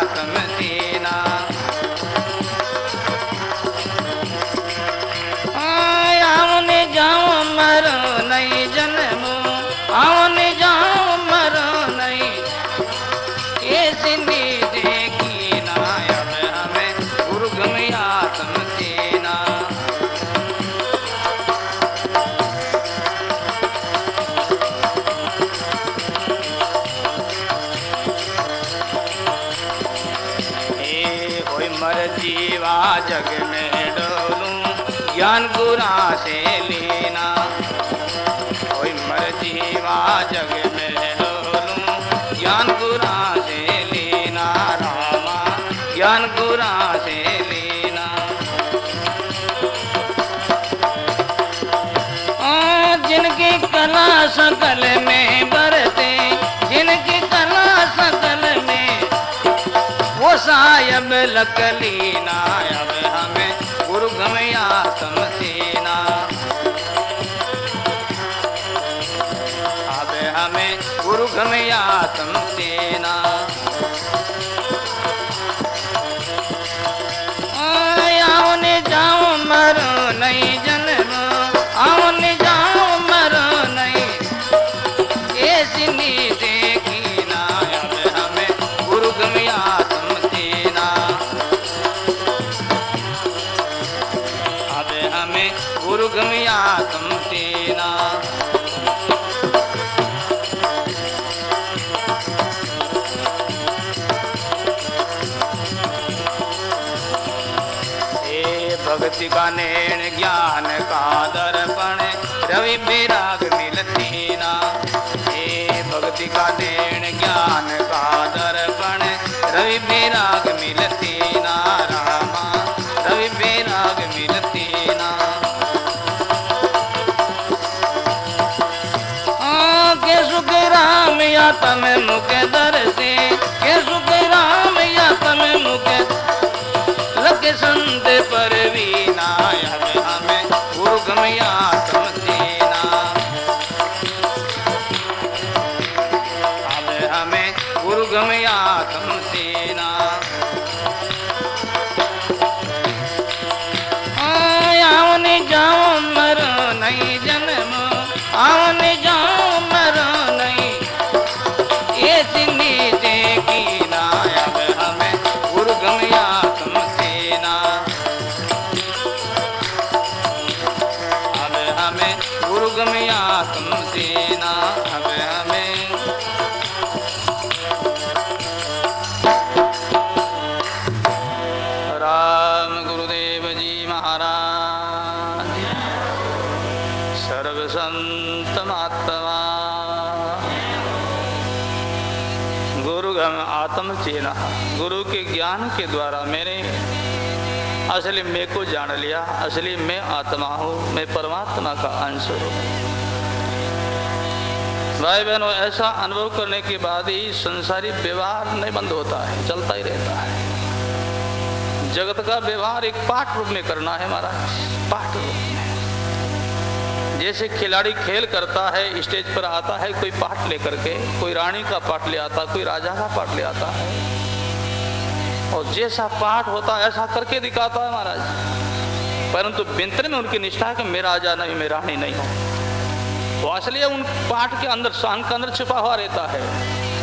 आत्म सीना। आवन जाऊं मरो नहीं जन्म, आवन जाऊं मरो नहीं ये सिंधी देखी ना। अब हमें गुरुगम आत्म सीना। मर जीवा जग में डोलूं ज्ञान गुरा से लेना। कोई मर जीवा जग में डोलूं ज्ञान गुरा से लेना। रामा ज्ञान गुरा से लेना। जिनकी कला सकल में बरते, जिनकी कला सकल में वो सायब लकलीना। अब हमें गुरुगम आत्म सीना। अब हमें गुरुगम आत्म सीना। आवन जाऊं मरो नहीं जन्म, आवन जाऊं मरो नहीं ये सिंधी देखी ना। अब हमें गुरुगम आत्म सीना। अब हमें गुरुगम आत्म सीना। भक्ति का नैण ज्ञान का दर्पण रवि विराग मिलती ना। हे भक्ति का नैण ज्ञान का दर्पण रवि विराग मिलती ना। रामा रवि विराग मिलती ना। के सुख राम या तम मुख दर्शे, के सुख राम या तम मुख लग संत पर वीना। अब हमें गुरुगम आत्म सीना। अब हमें गुरुगम आत्म सीना। आवन जाऊं मरो नहीं जन्म, आवन जाऊं मरो नहीं ये सिंधी देखी ना। अब हमें गुरुगम आत्म सीना। अब हमें गुरुगम आत्म सीना। अब हमें राम गुरुदेव जी महाराज सर्व संत महात्मा गुरुगम आत्म चेना। गुरु के ज्ञान के द्वारा मैंने असली मैं को जान लिया। असली मैं आत्मा हूँ, मैं परमात्मा का अंश हूँ। भाई बहनों, ऐसा अनुभव करने के बाद ही संसारी व्यवहार नहीं बंद होता है, चलता ही रहता है। जगत का व्यवहार एक पाठ रूप में करना है महाराज, पाठ रूप में। जैसे खिलाड़ी खेल करता है, स्टेज पर आता है कोई पाठ लेकर के, कोई रानी का पाठ ले आता, कोई राजा का पाठ ले आता है, और जैसा पाठ होता है ऐसा करके दिखाता है महाराज। परंतु भीतर में उनकी निष्ठा है कि मैं राजा नहीं, मैं रानी नहीं हूँ। वो असली उन पाठ के अंदर, सांग के अंदर छिपा हुआ रहता है।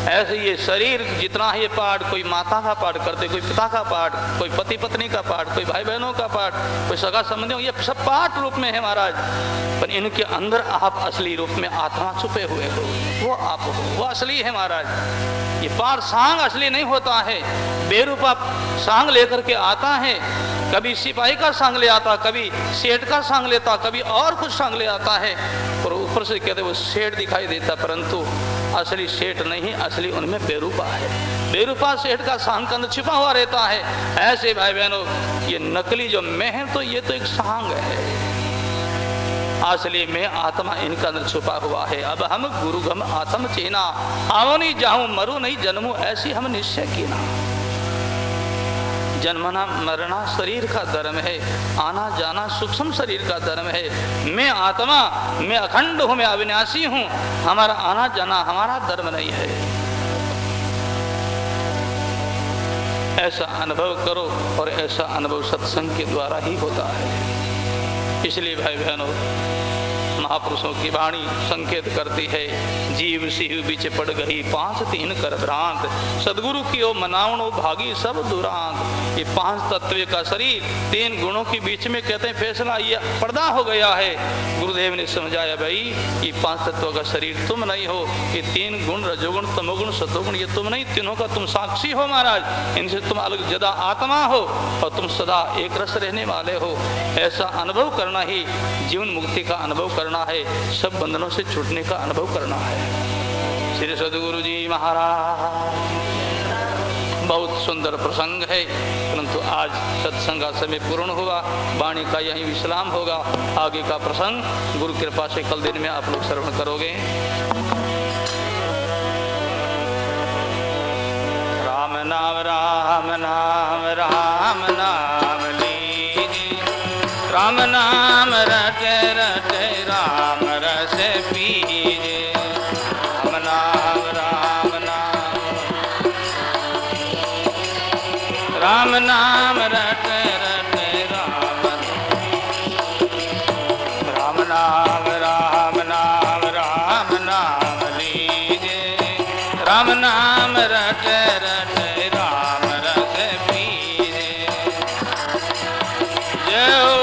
ऐसे ये शरीर जितना है ये पाठ, कोई माता का पाठ करते, कोई पिता का पाठ, कोई पति पत्नी का पाठ, कोई भाई बहनों का पाठ, कोई सगा संबंधियों, ये सब पाठ रूप में है महाराज। पर इनके अंदर आप असली रूप में आत्मा छुपे हुए हो, वो आप हो, वो असली है महाराज। ये पाठ सांग असली नहीं होता है। बेरूपा सांग लेकर के आता है, कभी सिपाही का सांग ले आता, कभी सेठ का सांग लेता, कभी और कुछ सांग ले आता है, और ऊपर से कहते वो सेठ दिखाई देता, परंतु असली सेठ नहीं, असली उनमें बेरूपा है। बेरूपा सेठ का सांग के अंदर छिपा हुआ रहता है। ऐसे भाई बहनों, ये नकली जो मैं है तो ये तो एक सांग है, असली में आत्मा इनके अंदर छुपा हुआ है। अब हम गुरुगम आत्म चेना, आओ नहीं जाऊं मरू नहीं जन्मू, ऐसी हम निश्चय की ना। जन्मना मरना शरीर का धर्म है, आना जाना सूक्ष्म शरीर का धर्म है। मैं आत्मा, मैं अखंड हूँ, मैं अविनाशी हूँ, हमारा आना जाना हमारा धर्म नहीं है। ऐसा अनुभव करो, और ऐसा अनुभव सत्संग के द्वारा ही होता है। इसलिए भाई बहनों, महापुरुषों की वाणी संकेत करती है, जीव सिहु बीच पड़ गई 5 3 कर भ्रांत, सदगुरु की ओ मनावणो भागी सब दुरांत। ये 5 तत्व का शरीर 3 गुणों के बीच में कहते हैं फैसला ये पर्दा हो गया है। गुरुदेव ने समझाया, भाई ये 5 तत्वों का शरीर तुम नहीं हो, ये 3 गुण रजोगुण तमोगुण सतोगुण ये तुम नहीं, तीनों का तुम साक्षी हो महाराज। इनसे तुम अलग जदा आत्मा हो और तुम सदा एक रस रहने वाले हो। ऐसा अनुभव करना ही जीवन मुक्ति का अनुभव करना है, सब बंधनों से छूटने का अनुभव करना है। श्री सद्गुरु जी महाराज, बहुत सुंदर प्रसंग है, परंतु आज सत्संग का समय पूर्ण हुआ, वाणी का यही विश्राम होगा। आगे का प्रसंग गुरु कृपा से कल दिन में आप लोग श्रवण करोगे। राम नाम राम नाम राम नाम लीजिए, राम नाम रटे रटे राम रस पीजे। राम नाम राम नाम राम नाम रटे रटे राम, राम नाम राम नाम राम नाम लीजे, राम नाम रटे रटे राम रस पीजे। जय हो।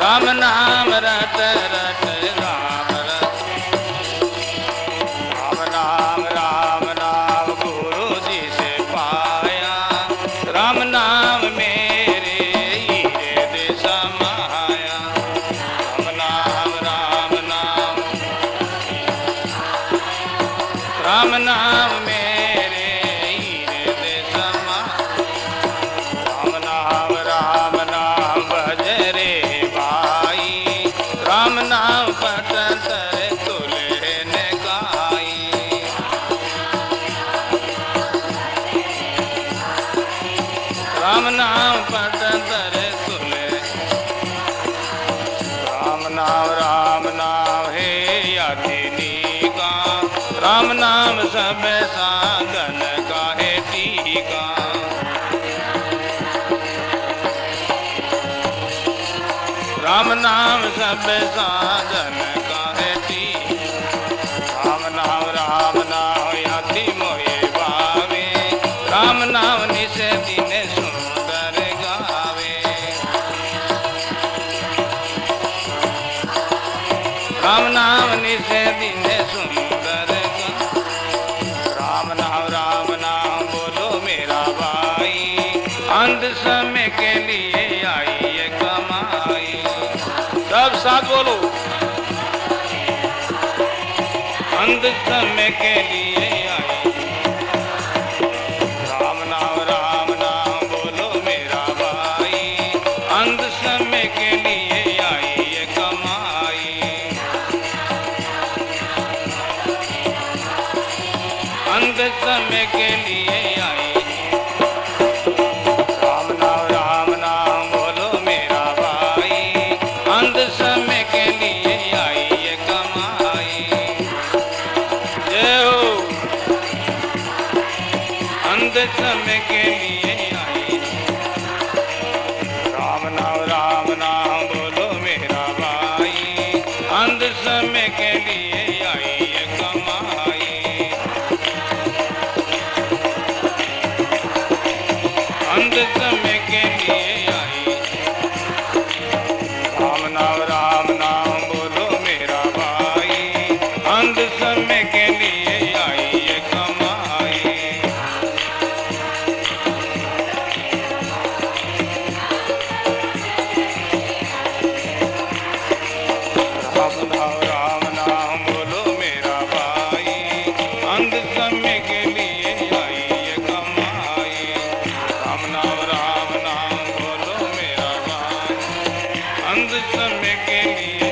राम नाम रट रट राम रस, राम नाम गुरु जी से पाया, राम नाम मेरे हीरे दे समाया। राम नाम राम नाम मेरे हीरे दे समाया। राम नाम भज रे भाई, राम नाम पटन तरे तुले ने गाई। राम नाम पटन तरे तुले, राम नाम है यादिनी का, राम नाम सब साधन का है टीका। राम नाम सब साधन का है टीका। राम नाम याति मोहे भावे, राम नाम निसे दिन सुंदर गावे। राम नाम निसे दिन सुंदर गावे। राम नाम बोलो मेरा भाई, अंत समय के लिए आई ये कमाई। सब साथ बोलो, अंत समय के लिए आई। राम नाम बोलो मेरा भाई, अंत समय के लिए आई ये कमाई। अंत समय के लिए आई। राम नाम बोलो मेरा भाई, अंत समय के लिए आई ये कमाई। जय हो। अंत समय के लिए आई। राम नाम बोलो मेरा भाई, अंत समय के लिए आई ये कमाई। अंत समय के लिए आई। राम नाम बोलो मेरा भाई, अंत समय के लिए आई ये कमाई। राम नाम बोलो मेरा भाई, अंत समय के लिए आई ये कमाई। राम नाम बोलो मेरा भाई, अंत समय के लिए।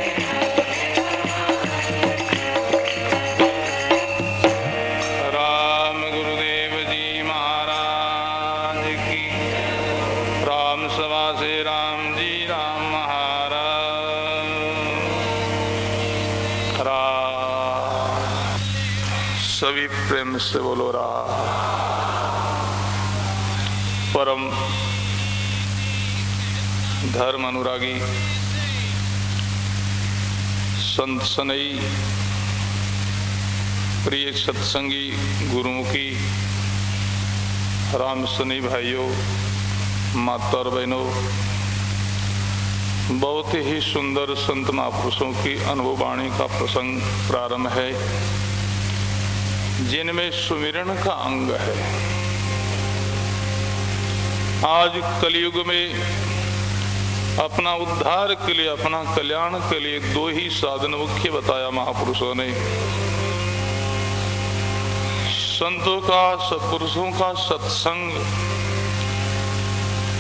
राम गुरुदेव जी महाराज की, राम सभा से राम जी राम महाराज। राम, सभी प्रेम से बोलो राम। परम धर्म अनुरागी संत सनई प्रिय सत्संगी गुरुमुखी राम सनई भाइयों, माता और बहनों, बहुत ही सुंदर संत महापुरुषों की अनुभव वाणी का प्रसंग प्रारंभ है, जिनमें सुमिरन का अंग है। आज कलयुग में अपना उद्धार के लिए, अपना कल्याण के लिए दो ही साधन मुख्य बताया महापुरुषों ने। संतों का, सत्पुरुषों का सत्संग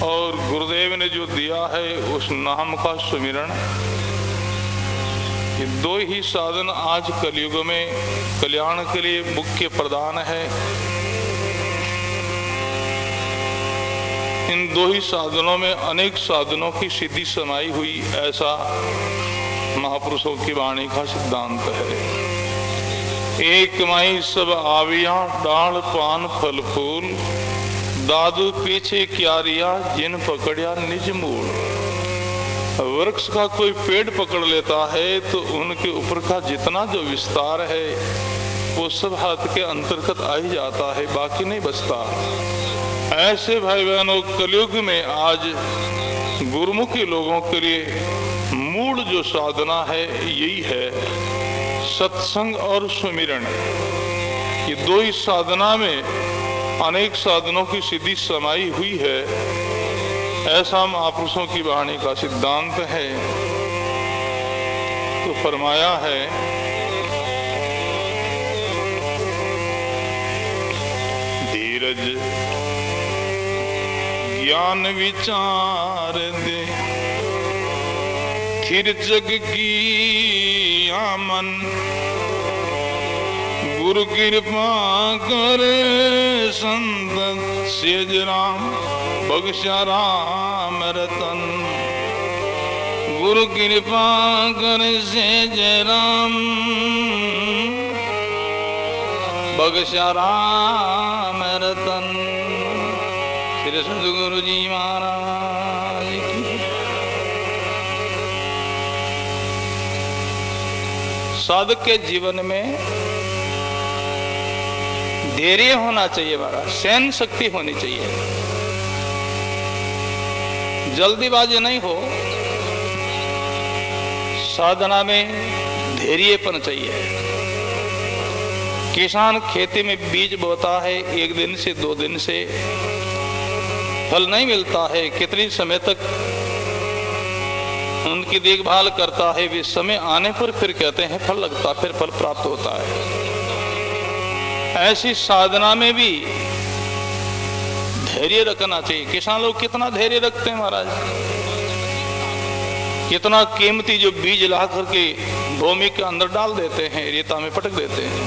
और गुरुदेव ने जो दिया है उस नाम का सुमिरन। ये दो ही साधन आज कलयुग में कल्याण के लिए मुख्य प्रदान है। इन दो ही साधनों में अनेक साधनों की सिद्धि समाई हुई, ऐसा महापुरुषों की वाणी का सिद्धांत है। एक माई सब आवियां, डाल पान फल फूल, दादू पीछे क्यारिया, जिन पकड़िया निज मूल। वृक्ष का कोई पेड़ पकड़ लेता है तो उनके ऊपर का जितना जो विस्तार है वो सब हाथ के अंतर्गत आ ही जाता है, बाकी नहीं बचता। ऐसे भाई बहनों, कलयुग में आज गुरुमुखी लोगों के लिए मूल जो साधना है यही है सत्संग और सुमिरन। ये दो ही साधना में अनेक साधनों की सिद्धि समाई हुई है, ऐसा महापुरुषों की वाणी का सिद्धांत है। तो फरमाया है, धीरज ज्ञान विचार दे, फिर जग की आमन, गुरु कृपा करे संत सेज राम, बख्शा राम रतन। गुरु कृपा करे सेज राम, बख्शा राम रतन। श्री सद्गुरु जी महाराज की। साधक के जीवन में धैर्य होना चाहिए, महाराज सहन शक्ति होनी चाहिए, जल्दीबाजी नहीं हो। साधना में धैर्यपन चाहिए। किसान खेती में बीज बोता है, एक दिन से 2 दिन से फल नहीं मिलता है, कितनी समय तक उनकी देखभाल करता है, वे समय आने पर फिर कहते हैं फल लगता, फिर फल प्राप्त होता है। ऐसी साधना में भी धैर्य रखना चाहिए। किसान लोग कितना धैर्य रखते हैं महाराज, कितना कीमती जो बीज ला करके भूमि के अंदर डाल देते हैं, रेता में पटक देते हैं।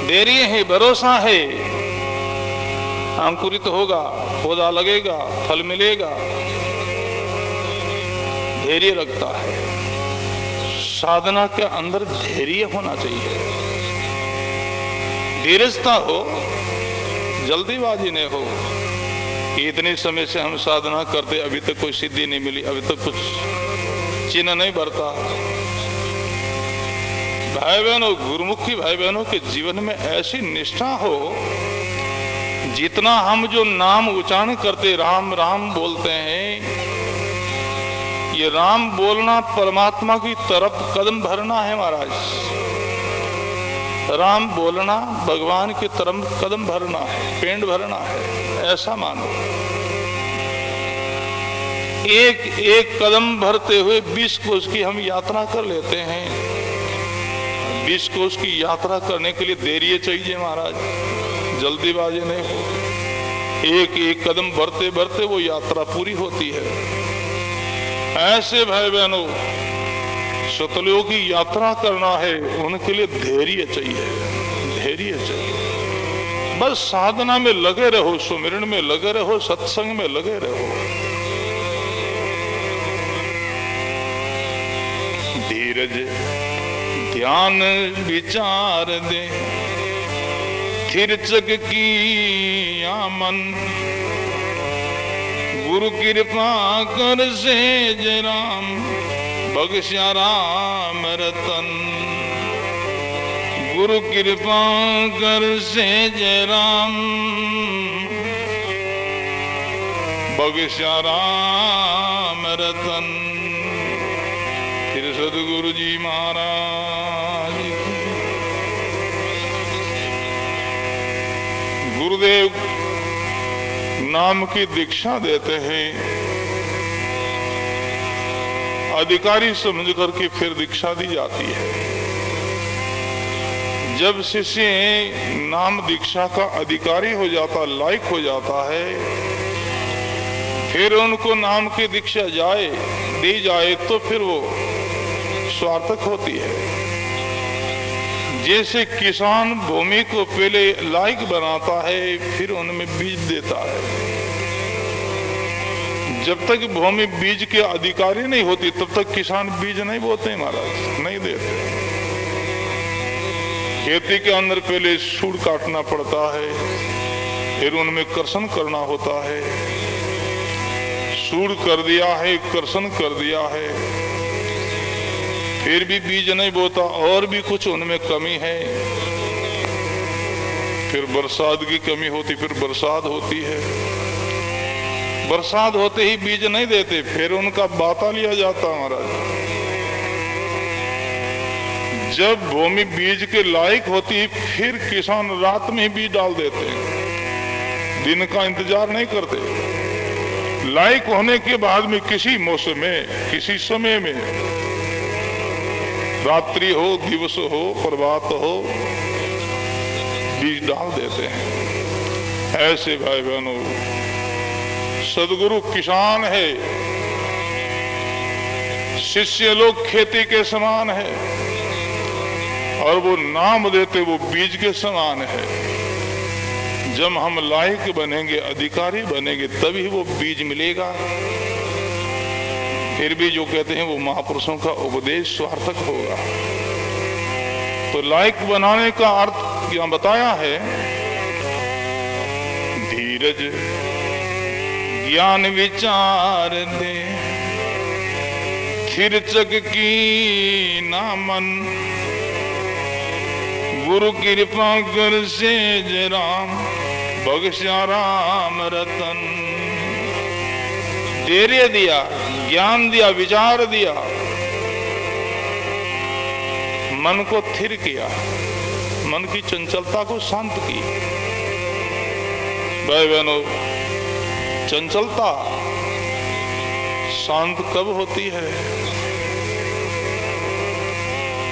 धैर्य है, भरोसा है, अंकुरित होगा, पौधा लगेगा, फल मिलेगा, धैर्य रखता है। साधना के अंदर धैर्य होना चाहिए, धीरजता हो, जल्दीबाजी नहीं हो। इतने समय से हम साधना करते, अभी तक कोई सिद्धि नहीं मिली, अभी तक कुछ चिन्ह नहीं बढ़ता। भाई बहनों, गुरुमुखी भाई बहनों के जीवन में ऐसी निष्ठा हो, जितना हम जो नाम उच्चारण करते, राम राम बोलते हैं, ये राम बोलना परमात्मा की तरफ कदम भरना है महाराज। राम बोलना भगवान की तरफ कदम भरना है, पेंड भरना है, ऐसा मानो। एक एक कदम भरते हुए 20 कोस की हम यात्रा कर लेते हैं। 20 कोस की यात्रा करने के लिए धैर्य चाहिए महाराज, जल्दीबाजी नहीं हो। एक एक कदम बढ़ते बढ़ते वो यात्रा पूरी होती है। ऐसे भाई बहनों, सतलों की यात्रा करना है, उनके लिए धैर्य चाहिए, धैर्य चाहिए। बस साधना में लगे रहो, सुमिरन में लगे रहो, सत्संग में लगे रहो। धीरज ध्यान विचार दे, थिरचक की आमन, गुरु कृपा कर सेज राम, बख्शा राम रतन। गुरु कृपा कर सेज राम, बख्शा राम रतन। फिर सदगुरु जी महाराज की। गुरुदेव नाम की दीक्षा देते हैं, अधिकारी समझ करके फिर दीक्षा दी जाती है। जब शिष्य नाम दीक्षा का अधिकारी हो जाता, लायक हो जाता है, फिर उनको नाम की दीक्षा दी जाए तो फिर वो सार्थक होती है। जैसे किसान भूमि को पहले लायक बनाता है, फिर उनमें बीज देता है। जब तक भूमि बीज के अधिकारी नहीं होती तब तक किसान बीज नहीं बोते महाराज, नहीं देते। खेती के अंदर पहले सूढ़ काटना पड़ता है, फिर उनमें कर्षण करना होता है। सूढ़ कर दिया है, कर्षण कर दिया है, फिर भी बीज नहीं बोता, और भी कुछ उनमें कमी है। फिर बरसात की कमी होती, फिर बरसात होती है। बरसात होते ही बीज नहीं देते, फिर उनका बाता लिया जाता महाराज। जब भूमि बीज के लायक होती, फिर किसान रात में बीज डाल देते हैं, दिन का इंतजार नहीं करते। लायक होने के बाद में किसी मौसम में, किसी समय में, रात्रि हो, दिवस हो, प्रभात हो, बीज डाल देते हैं। ऐसे भाई बहनों, सदगुरु किसान है, शिष्य लोग खेती के समान है, और वो नाम देते वो बीज के समान है। जब हम लायक बनेंगे, अधिकारी बनेंगे, तभी वो बीज मिलेगा। फिर भी जो कहते हैं वो महापुरुषों का उपदेश सार्थक होगा। तो लायक बनाने का अर्थ यहाँ बताया है, धीरज ज्ञान विचार दे, थिरचक की ना मन, गुरु कृपा कर सेज राम, बख्शा राम रतन। धैर्य दिया, ज्ञान दिया, विचार दिया, मन को स्थिर किया, मन की चंचलता को शांत की। भाई बहनों, चंचलता शांत कब होती है?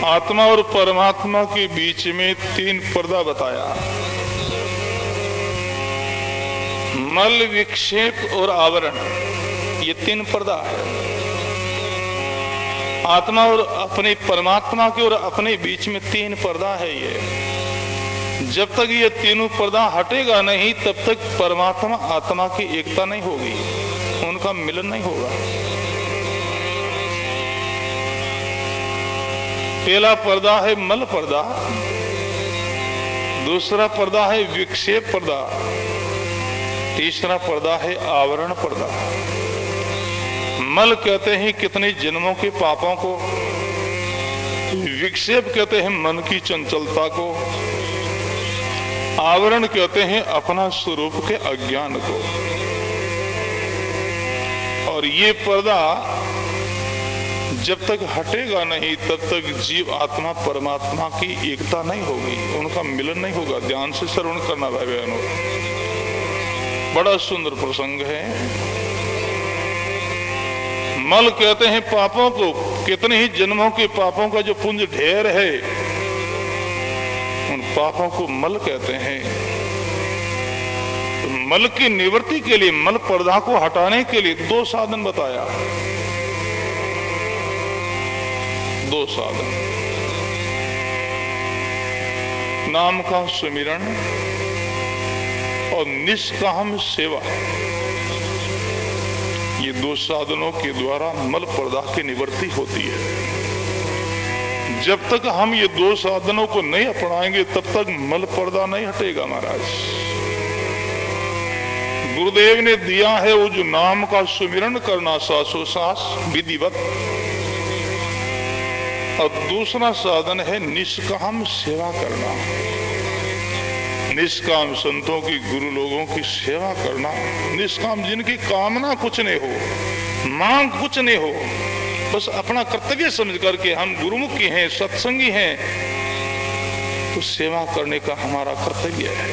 आत्मा और परमात्मा के बीच में 3 पर्दा बताया, मल, विक्षेप और आवरण। ये 3 पर्दा है। आत्मा और अपने परमात्मा के और अपने बीच में 3 पर्दा है। ये जब तक ये तीनों पर्दा हटेगा नहीं, तब तक परमात्मा आत्मा की एकता नहीं होगी, उनका मिलन नहीं होगा। पहला पर्दा है मल पर्दा, दूसरा पर्दा है विक्षेप पर्दा, तीसरा पर्दा है आवरण पर्दा। मल कहते हैं कितने जन्मों के पापों को, विक्षेप कहते हैं मन की चंचलता को, आवरण कहते हैं अपना स्वरूप के अज्ञान को। और ये पर्दा जब तक हटेगा नहीं, तब तक जीव आत्मा परमात्मा की एकता नहीं होगी, उनका मिलन नहीं होगा। ध्यान से श्रवण करना भाई बहनों, बड़ा सुंदर प्रसंग है। मल कहते हैं पापों को, कितने ही जन्मों के पापों का जो पुंज ढेर है, उन पापों को मल कहते हैं। तो मल की निवृत्ति के लिए, मल पर्दा को हटाने के लिए 2 साधन बताया। 2 साधन, नाम का सुमिरन और निष्काम सेवा। ये 2 साधनों के द्वारा मल पर्दा की निवृत्ति होती है। जब तक हम ये दो साधनों को नहीं अपनाएंगे तब तक मल पर्दा नहीं हटेगा महाराज। गुरुदेव ने दिया है वो जो नाम का सुमिरन करना सासो सास विधिवत, और दूसरा साधन है निष्काम सेवा करना। निष्काम संतों की, गुरु लोगों की सेवा करना। निष्काम जिनकी कामना कुछ नहीं हो, मांग कुछ नहीं हो, बस अपना कर्तव्य समझ करके हम गुरुमुखी हैं, सत्संगी हैं, तो सेवा करने का हमारा कर्तव्य है।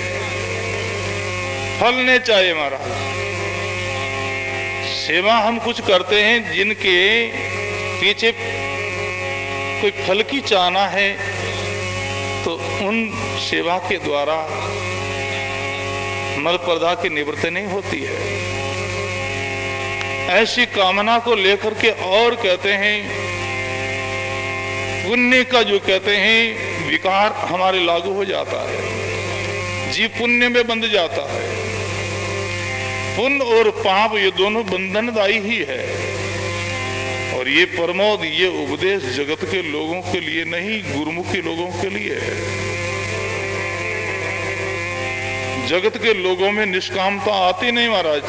फल नहीं चाहिए महाराज। सेवा हम कुछ करते हैं जिनके पीछे कोई फल की चाहना है, तो उन सेवा के द्वारा मल पर्दा की निवृत्ति नहीं होती है। ऐसी कामना को लेकर के और कहते हैं पुण्य का जो कहते हैं विकार हमारे लागू हो जाता है, जीव पुण्य में बंध जाता है। पुण्य और पाप ये दोनों बंधनदायी ही है, और ये प्रमोद, ये उपदेश जगत के लोगों के लिए नहीं, गुरुमुखी लोगों के लिए है। जगत के लोगों में निष्कामता आती नहीं महाराज,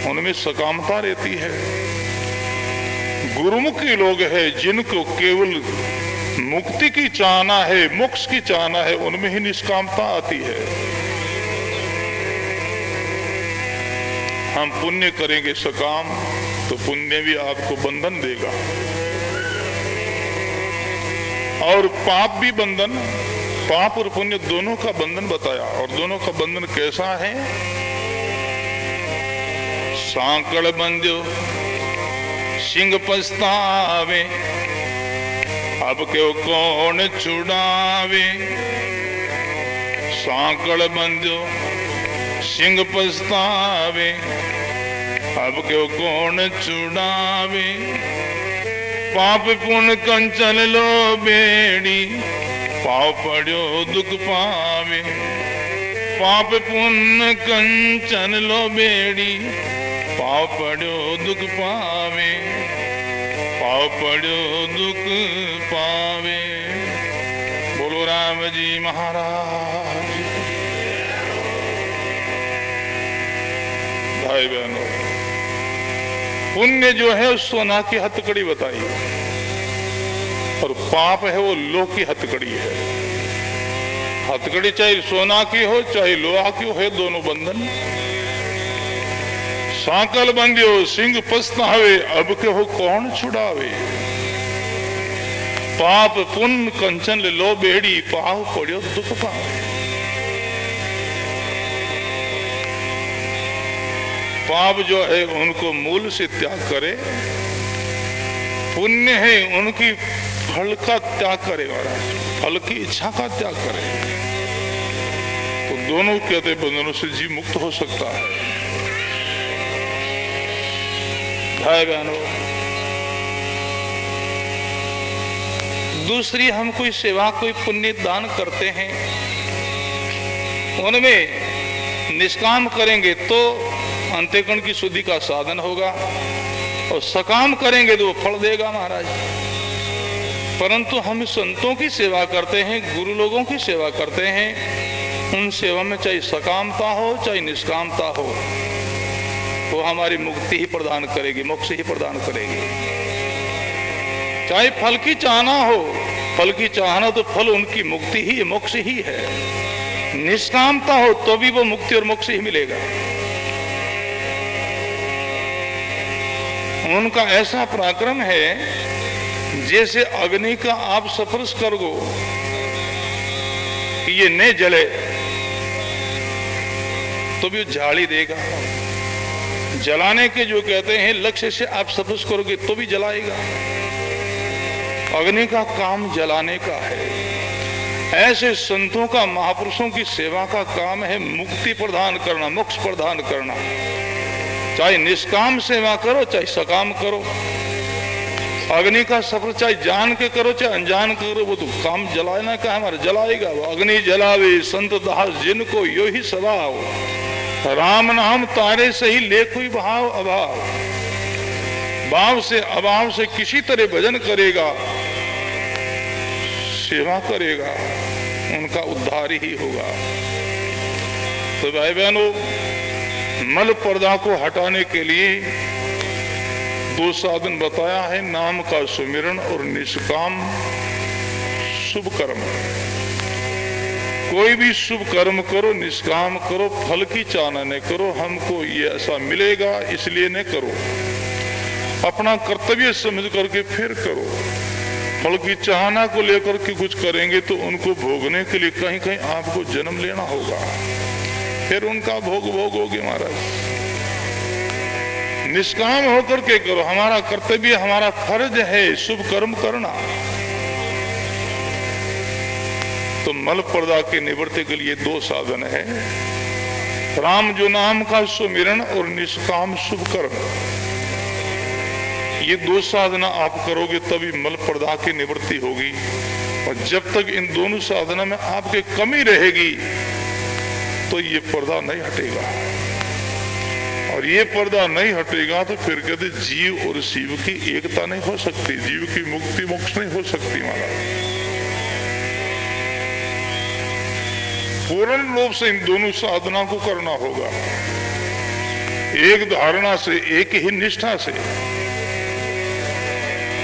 उनमें सकामता रहती है। गुरुमुखी लोग हैं जिनको केवल मुक्ति की चाहना है, मोक्ष की चाहना है, उनमें ही निष्कामता आती है। हम पुण्य करेंगे सकाम, तो पुण्य भी आपको बंधन देगा, और पाप भी बंधन। पाप और पुण्य दोनों का बंधन बताया, और दोनों का बंधन कैसा है? सांकड़ बंध्यो सिंह पछतावे, अब क्यों कौन छुड़ावे। सांकड़ बंध्यो सिंह पछतावे, अब क्यों कौन छुड़ावे। पाप पुण्य कंचन लो बेड़ी, पाव पड़ो दुख पावे। पाप पुण्य कंचन लो बेड़ी, पाव पड़ो दुख पावे। पाव पड़ो दुख पावे। बोलो राम जी महाराज। भाई बहनों, पुण्य जो है सोना की हथकड़ी बताई, और पाप है वो लोह की हथकड़ी है। हथकड़ी चाहे सोना की हो चाहे लोहा की हो, दोनों बंधन। सांकल बंध्यो सिंह पछतावे, अब के हो कौन छुड़ावे। पाप पुण्य कंचन लो बेड़ी, पाव पड़ो दुख पावे। पाप जो है उनको मूल से त्याग करे, पुण्य है उनकी फल का त्याग करे, फल की इच्छा का त्याग करे, तो दोनों कहते बंधनों से जीव मुक्त हो सकता है। भाई बहनों, दूसरी हम कोई सेवा, कोई पुण्य दान करते हैं, उनमें निष्काम करेंगे तो अंतःकरण की शुद्धि का साधन होगा, और सकाम करेंगे तो वो फल देगा महाराज। परंतु हम संतों की सेवा करते हैं, गुरु लोगों की सेवा करते हैं, उन सेवा में चाहे सकामता हो चाहे निष्कामता हो, वो हमारी मुक्ति ही प्रदान करेगी, मोक्ष ही प्रदान करेगी। चाहे फल की चाहना हो, फल की चाहना तो फल उनकी मुक्ति ही, मोक्ष ही है। निष्कामता हो तो भी वो मुक्ति और मोक्ष ही मिलेगा। उनका ऐसा पराक्रम है, जैसे अग्नि का आप स्पर्श करोगे कि ये नहीं जले तो भी झाड़ी देगा। जलाने के जो कहते हैं लक्ष्य से आप स्पर्श करोगे तो भी जलाएगा। अग्नि का काम जलाने का है। ऐसे संतों का, महापुरुषों की सेवा का काम है मुक्ति प्रदान करना, मोक्ष प्रदान करना। चाहे निष्काम सेवा करो चाहे सकाम करो, अग्नि का सफर चाहे जान के करो चाहे अनजान करो, वो तो काम जलाना का हमारा जलाएगा। वो अग्नि जलावे संत दास जिनको यो ही स्वभाव, राम नाम तारे से ही ले कोई भाव अभाव। भाव से अभाव से किसी तरह भजन करेगा सेवा करेगा उनका उद्धार ही होगा। तो भाई बहनों, मल पर्दा को हटाने के लिए 2 साधन बताया है, नाम का सुमिरन और निष्काम शुभ कर्म। कोई भी शुभ कर्म करो, निष्काम करो, फल की चाहना न करो, हमको ये ऐसा मिलेगा इसलिए न करो, अपना कर्तव्य समझ करके फिर करो। फल की चाहना को लेकर के कुछ करेंगे तो उनको भोगने के लिए कहीं कहीं आपको जन्म लेना होगा, फिर उनका भोग भोगोगे महाराज। निष्काम होकर के करो, हमारा कर्तव्य, हमारा फर्ज है शुभ कर्म करना। तो मल पर्दा के निवृत्ति के लिए 2 साधन है, राम जो नाम का सुमिरन और निष्काम शुभ कर्म। ये 2 साधना आप करोगे तभी मल पर्दा की निवृत्ति होगी। और जब तक इन दोनों साधना में आपके कमी रहेगी तो ये पर्दा नहीं हटेगा। और ये पर्दा नहीं हटेगा तो फिर कहते जीव और शिव की एकता नहीं हो सकती, जीव की मुक्ति मोक्ष नहीं हो सकती महाराज। पूर्ण रूप से इन दोनों साधना को करना होगा, एक धारणा से, एक ही निष्ठा से।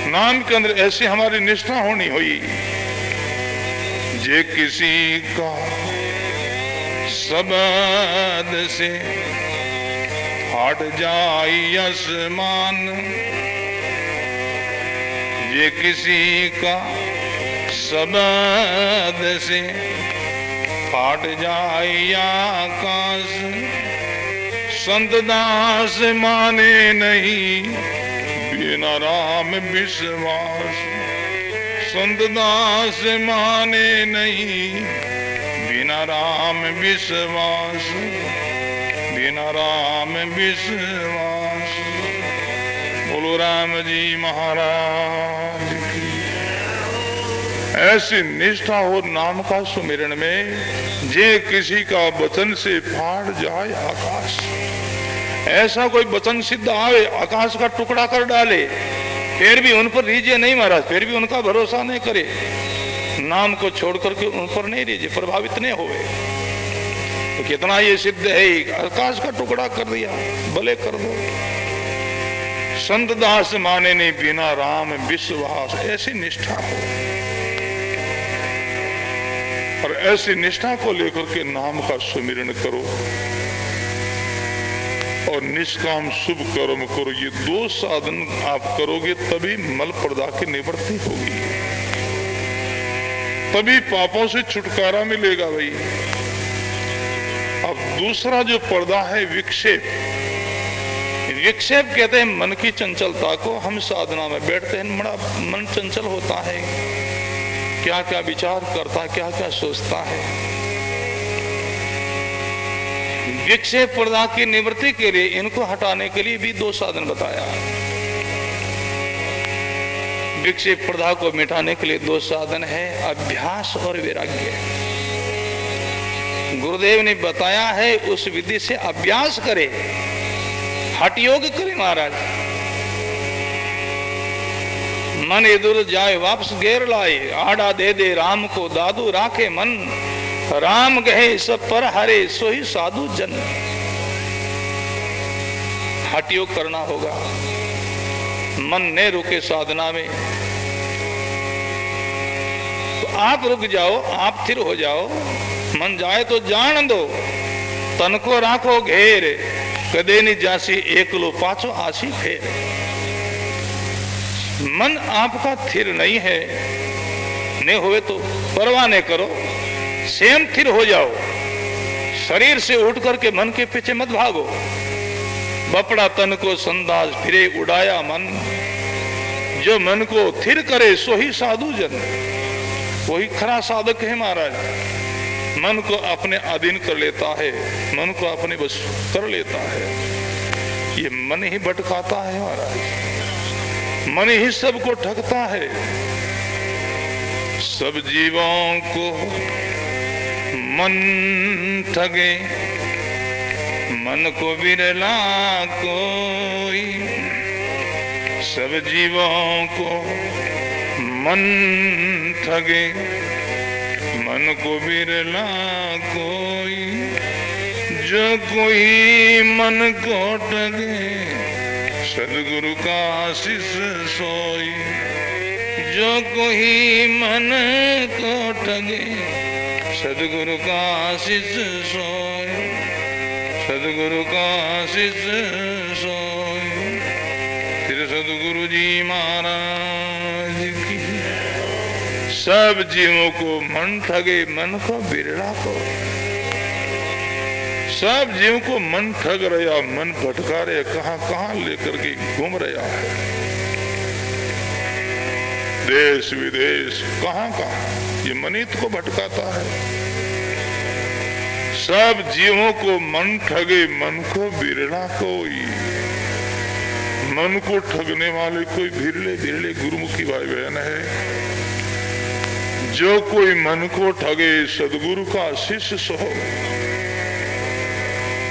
नाम के अंदर ऐसी हमारी निष्ठा होनी हुई, जे किसी का शब्द से हट जाई आसमान, जे किसी का शब्द से फाट जाए आकाश, संत दास माने नहीं बिना राम विश्वास, संत दास माने नहीं बिना राम विश्वास, बिना राम विश्वास। बोलो राम जी महाराज की। ऐसी निष्ठा हो नाम का सुमिरन में, जे किसी का वचन से फाड़ जाए आकाश। ऐसा कोई वचन सिद्ध आवे, आकाश का टुकड़ा कर डाले, फिर भी उन पर रीझे नहीं महाराज, फिर भी उनका भरोसा नहीं करे, नाम को छोड़ करके उन पर नहीं रीझे, प्रभावित नहीं होवे। तो कितना ये सिद्ध है, आकाश का टुकड़ा कर दिया, भले कर दो। संत दास माने नहीं बिना राम विश्वास, ऐसी निष्ठा हो। और ऐसी निष्ठा को लेकर के नाम का सुमिरन करो और निष्काम शुभ कर्म करो। ये 2 साधन आप करोगे तभी मल पर्दा की निवृत्ति होगी, तभी पापों से छुटकारा मिलेगा भाई। अब दूसरा जो पर्दा है विक्षेप। विक्षेप कहते हैं मन की चंचलता को। हम साधना में बैठते हैं, बड़ा मन चंचल होता है, क्या क्या विचार करता है, क्या क्या सोचता है। विक्षेप पर्दा की निवृत्ति के लिए, इनको हटाने के लिए भी 2 साधन बताया। विक्षेप पर्दा को मिटाने के लिए 2 साधन है, अभ्यास और वैराग्य। गुरुदेव ने बताया है उस विधि से अभ्यास करे, हठ योग करे महाराज। मन इधर जाए वापस घेर लाए, आड़ा दे दे राम को दादू राखे मन, राम कहे सब पर हरे सोही साधु जन। हठ योग करना होगा, मन ने रुके साधना में तो आप रुक जाओ, आप स्थिर हो जाओ। मन जाए तो जान दो, तन को राखो घेर, कदे नहीं जासी एकलो पाछो आसी फेर। मन आपका स्थिर नहीं है, नहीं होवे तो परवाह नहीं करो, स्वयं स्थिर हो जाओ। शरीर से उठ करके मन के पीछे मत भागो। बपड़ा तन को संदास फिरे उड़ाया मन, जो मन को स्थिर करे सो ही साधु जन। वही खरा साधक है महाराज। मन को अपने अधीन कर लेता है, मन को अपने बस कर लेता है। ये मन ही भटकाता है महाराज, मन ही सबको ठगता है। सब जीवों को मन ठगे, मन को विरला कोई। सब जीवों को मन ठगे मन को बिरला कोई, जो कोई मन को ठगे सदगुरु का आशीष सोई। जो कोई मन को ठगे सदगुरु का आशीष सोई, सदगुरु का आशीष सोई। फिर सदगुरु जी महाराज की। सब जीवों को मन ठगे मन को बिरला को। सब जीव को मन ठग रहा, मन भटका रहे, कहां कहां लेकर के घूम रहा है, देश विदेश कहां कहां ये मनीत को भटकाता है। सब जीवों को मन ठगे मन को बिरला कोई। मन को ठगने वाले कोई बिरले बिरले गुरुमुखी भाई बहन है। जो कोई मन को ठगे सदगुरु का शिष्य सो।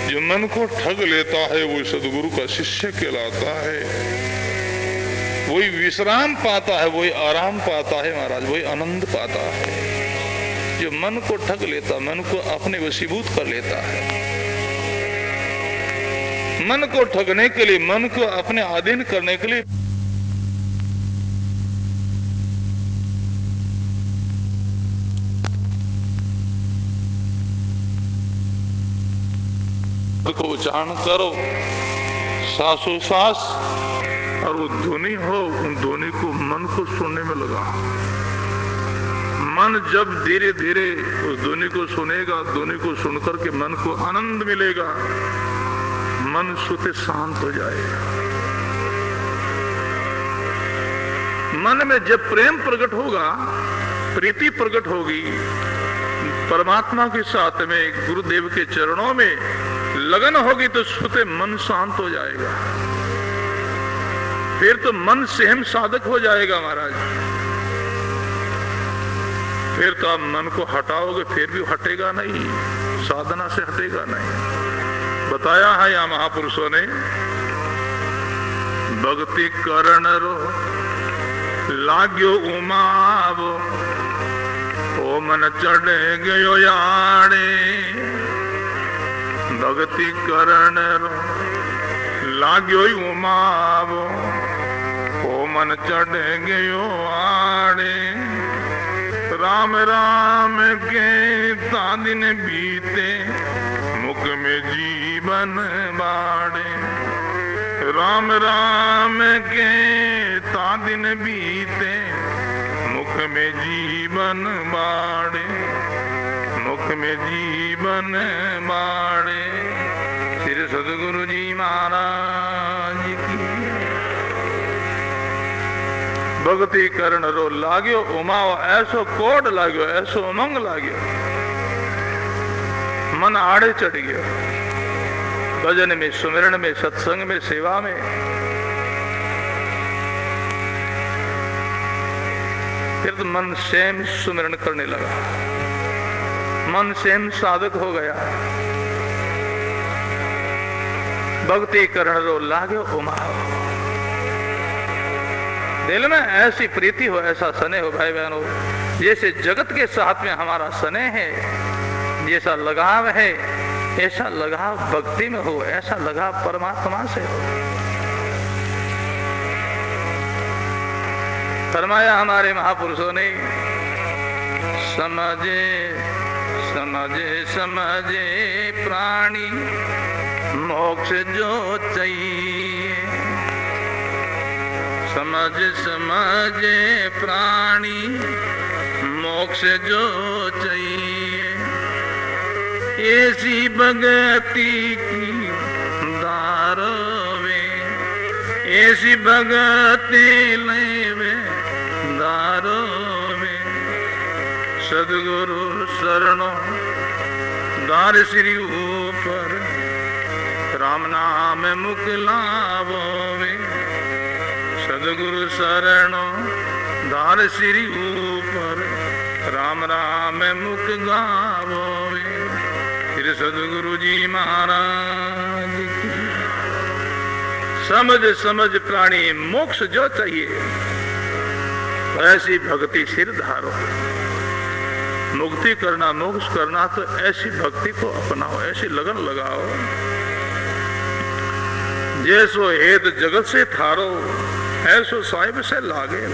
जो मन को ठग लेता है वो सदगुरु का शिष्य कहलाता है। वही विश्राम पाता है, वही आराम पाता है महाराज, वही आनंद पाता है। जो मन को ठग लेता, मन को अपने वशीभूत कर लेता है। मन को ठगने के लिए, मन को अपने अधीन करने के लिए को उच्चारण करो श्वासोश्वास, और वो ध्वनि हो, उन ध्वनि को मन को सुनने में लगा। मन जब धीरे धीरे उस ध्वनि को सुनेगा, ध्वनि को सुनकर के मन को आनंद मिलेगा, मन सुते शांत हो जाएगा। मन में जब प्रेम प्रकट होगा, प्रीति प्रकट होगी परमात्मा के साथ में, गुरुदेव के चरणों में लगन होगी, तो सुते मन शांत हो जाएगा। फिर तो मन स्वयं साधक हो जाएगा महाराज। फिर तो आप मन को हटाओगे फिर भी हटेगा नहीं, साधना से हटेगा नहीं। बताया है या महापुरुषों ने, भक्ति करण रो लाग्यो उमावो, ओ मन चढ़ गयो याणे। भक्ति करण रो लाग्यो उमावो, ओ मन चढ़ गयो आड़े। राम राम के दिन बीते, मुख में जीवन बाड़े। राम राम के दिन बीते, मुख में जीवन बाड़े, मुख में जीवन बाड़े। श्री सदगुरु जी महाराज की। भक्ति करण रो लाग्यो उमाओ, ऐसो कोड लाग्यो, ऐसो उमंग लाग्यो, मन आड़े चढ़ गयो। भजन में, सुमिरन में, सत्संग में, सेवा में। फिर तो मन स्वयं सुमिरन करने लगा, मन स्वयं साधक हो गया। भक्ति करण रो लाग्यो उमाओ। दिल में ऐसी प्रीति हो, ऐसा स्नेह हो भाई बहनों, जैसे जगत के साथ में हमारा स्नेह है, जैसा लगाव है, ऐसा लगाव भक्ति में हो, ऐसा लगाव परमात्मा से हो। फरमाया हमारे महापुरुषों ने, समझे समझे समझे प्राणी मोक्ष जो चाहिए। समझ समझे प्राणी मोक्ष जो चाहिए। ऐसी भगति की दारवे, ऐसी भगति लेवे दारवे। सदगुरु शरणों दार श्री ऊपर, राम नाम मुख लावोवे। सदगुरु शरणों दार श्री ऊपर, राम राम मुख गावोवे। फिर सदगुरु जी महाराज की। समझ समझ प्राणी मोक्ष जो चाहिए, ऐसी भक्ति सिर धारो। मुक्ति करना, मोक्ष करना, तो ऐसी भक्ति को अपनाओ, ऐसी लगन लगाओ। जैसो हेत जगत से थारो, ऐसो साहिब से लागे।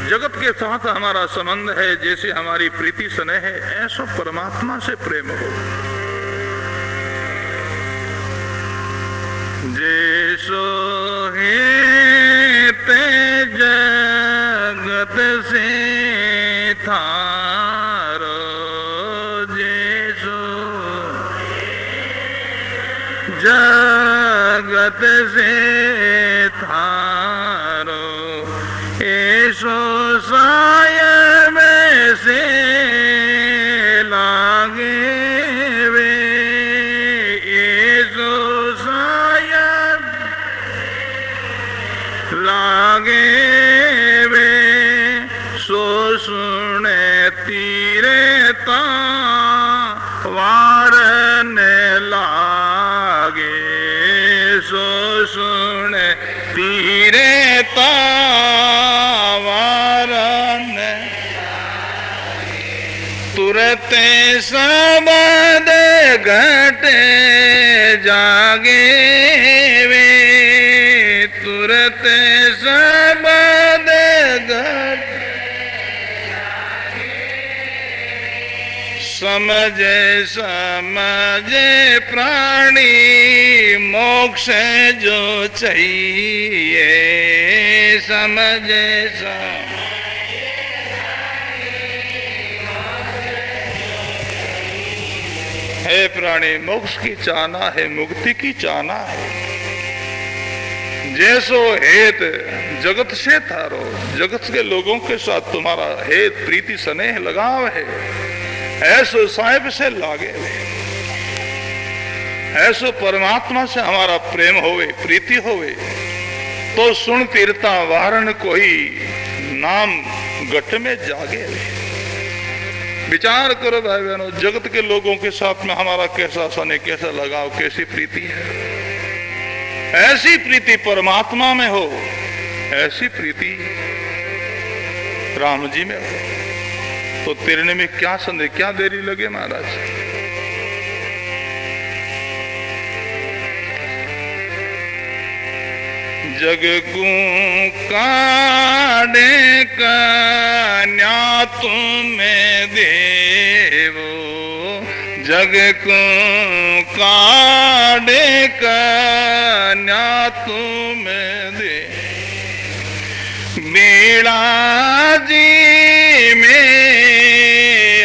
जगत के साथ हमारा संबंध है, जैसे हमारी प्रीति स्नेह है, ऐसो परमात्मा से प्रेम हो। जैसो हेत जगत से थारो, जैसो जगत से थारो, ऐसो साय में से लागे वे। ऐसो साय लागे वे, सो सुने तीरे ता वारने लागे। सो सुने तीरे ता वारने, तुरते सबद घटे जागे वे। तुरते सबद घट समझे समझे प्राणी, मोक्ष जो चाहिए। समझे है प्राणी, मोक्ष की चाहना है, मुक्ति की चाहना है। जैसो हेत जगत से थारो, जगत के लोगों के साथ तुम्हारा हेत प्रीति स्नेह लगाव है, ऐसो साहिब से लागे वे। ऐसो परमात्मा से हमारा प्रेम होवे, प्रीति होवे, तो सुन तीरता वारण कोई, नाम गट में जागे वे। विचार करो भाई बहनों, जगत के लोगों के साथ में हमारा कैसा स्नेह, कैसा लगाव, कैसी प्रीति है। ऐसी प्रीति परमात्मा में हो, ऐसी प्रीति राम जी में हो, तो तेरने में क्या संदेह, क्या देरी लगे महाराज। जग को काढ़े कन्या तुम्हें देवो, जग को काढ़े कन्या तुम्हें दे। बीड़ा जी में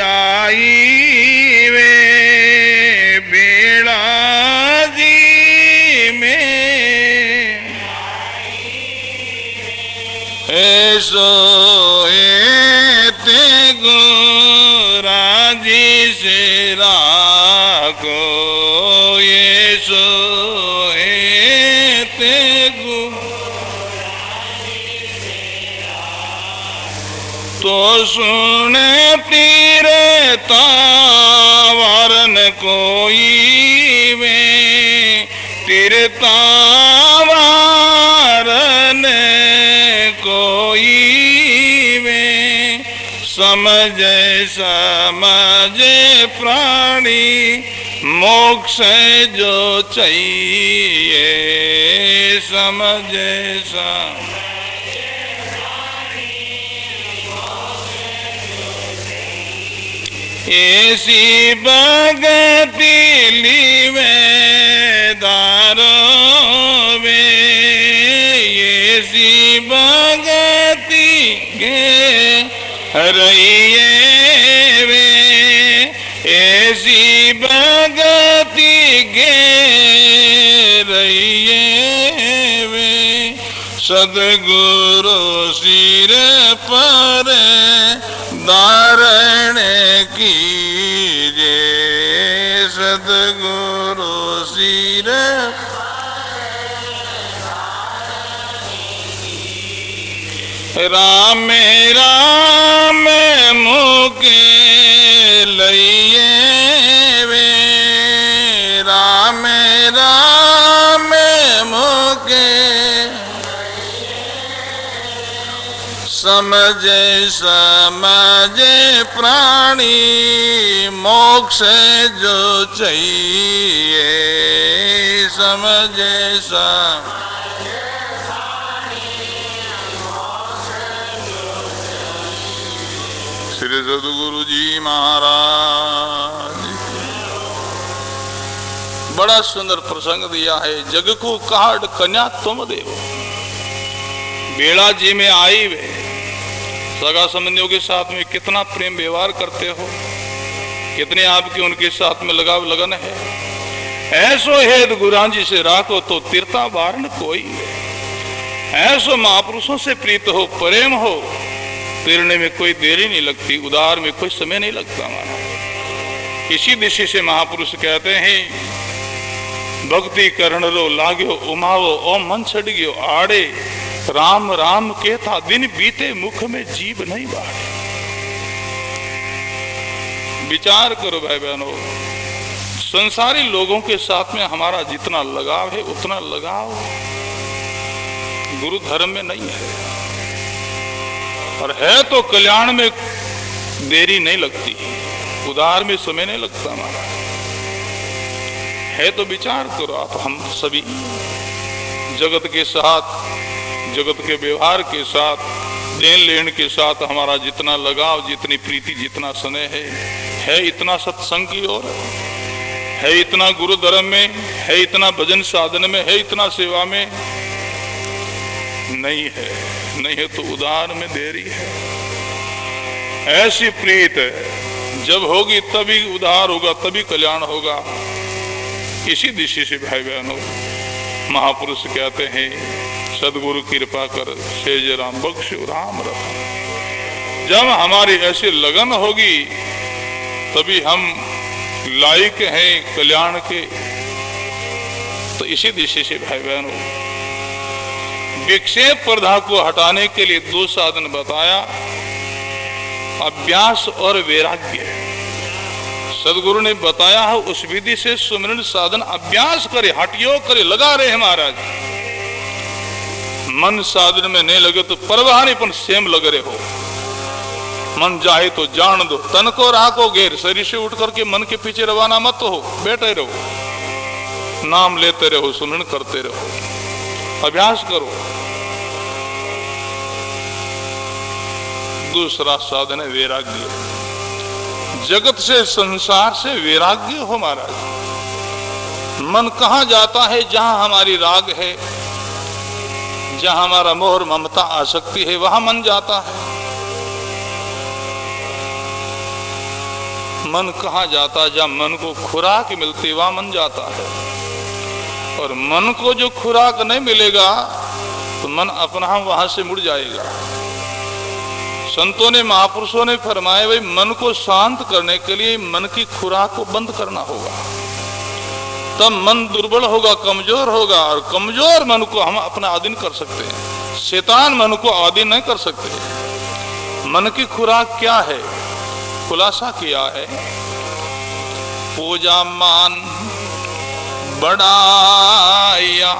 आई वे, बीड़ा जी में ऐसो एते गोराजी से राखो। ऐसो एते तो सुने तीरे तावरन कोई में, तीरे तावरन कोई में। समझे समझे प्राणी, मोक्ष जो चाहिए। समझे समझे ऐसी भगति लीवे दारो वे, ऐसी भगति गे रहिए वे, ऐसी भगति गे रहिए वे। सदगुरु सिर पर धारण कीजे, सदगुरु सिर राम राम मुके लइए वे, राम राम मुके समझे समझे प्राणी मोक्ष जो चाहिए, समझे समझे श्री सद्गुरु जी महाराज। बड़ा सुंदर प्रसंग दिया है। जग को काट कन्या तुम देव, बेड़ा जी में आई वे सगा संबंधियों के साथ में कितना प्रेम व्यवहार करते हो, कितने आपके उनके साथ में लगाव लगन है। ऐसो हेद गुरां जी से राखो तो तीर्था वारण कोई, ऐसो महापुरुषों से प्रीत हो, प्रेम हो, तीरने में कोई देरी नहीं लगती, उदार में कोई समय नहीं लगता हमारा। इसी दिशा से महापुरुष कहते हैं, भक्ति करण रो लाग्यो उमावो ओ मन छड़ गयो आड़े, राम राम के था दिन बीते मुख में जीव नहीं बाढ़े। विचार करो भाई बहनों, संसारी लोगों के साथ में हमारा जितना लगाव है उतना लगाव गुरु धर्म में नहीं है, और है तो कल्याण में देरी नहीं लगती, उधार में समय नहीं लगता हमारा है। तो विचार करो आप, हम सभी जगत के साथ, जगत के व्यवहार के साथ, देन लेन के साथ हमारा जितना लगाव, जितनी प्रीति, जितना स्नेह है इतना सत्संग की ओर, है इतना गुरु धर्म में, है इतना भजन साधन में, है इतना सेवा में नहीं है। नहीं है तो उदार में देरी है। ऐसी प्रीत जब होगी तभी उदार होगा, तभी कल्याण होगा। इसी दिशा से भाई बहनों महापुरुष कहते हैं, सदगुरु कृपा कर सेज राम बख्शो राम रखा। जब हमारी ऐसी लगन होगी तभी हम लायक हैं कल्याण के। तो इसी दिशा से भाई बहनों विक्षेप प्रधा को हटाने के लिए दो साधन बताया, अभ्यास और वैराग्य। सदगुरु ने बताया है उस विधि से सुमिरन साधन अभ्यास करे, हटियो करे, लगा रहे महाराज। मन साधन में नहीं लगे तो परवाह नहीं, पर सेम लग रहे हो। मन चाहे तो जान दो, तन को राखो घेर, शरीर से उठ करके मन के पीछे रवाना मत हो, बैठे रहो, नाम लेते रहो, सुमिरन करते रहो, अभ्यास करो। दूसरा साधन है वैराग्य। जगत से, संसार से वैराग्य हो महाराज। मन कहां जाता है? जहां हमारी राग है, जहां हमारा मोह और ममता आसक्ति है, वहां मन जाता है। मन कहां जाता है? जहां मन को खुराक मिलती वहां मन जाता है। और मन को जो खुराक नहीं मिलेगा तो मन अपना वहां से मुड़ जाएगा। संतों ने, महापुरुषों ने फरमाया, भाई मन को शांत करने के लिए मन की खुराक को बंद करना होगा, तब मन दुर्बल होगा, कमजोर होगा। और कमजोर मन को हम अपना अधीन कर सकते हैं, शैतान मन को अधीन नहीं कर सकते। मन की खुराक क्या है? खुलासा किया है, पूजा मान बढ़ाया,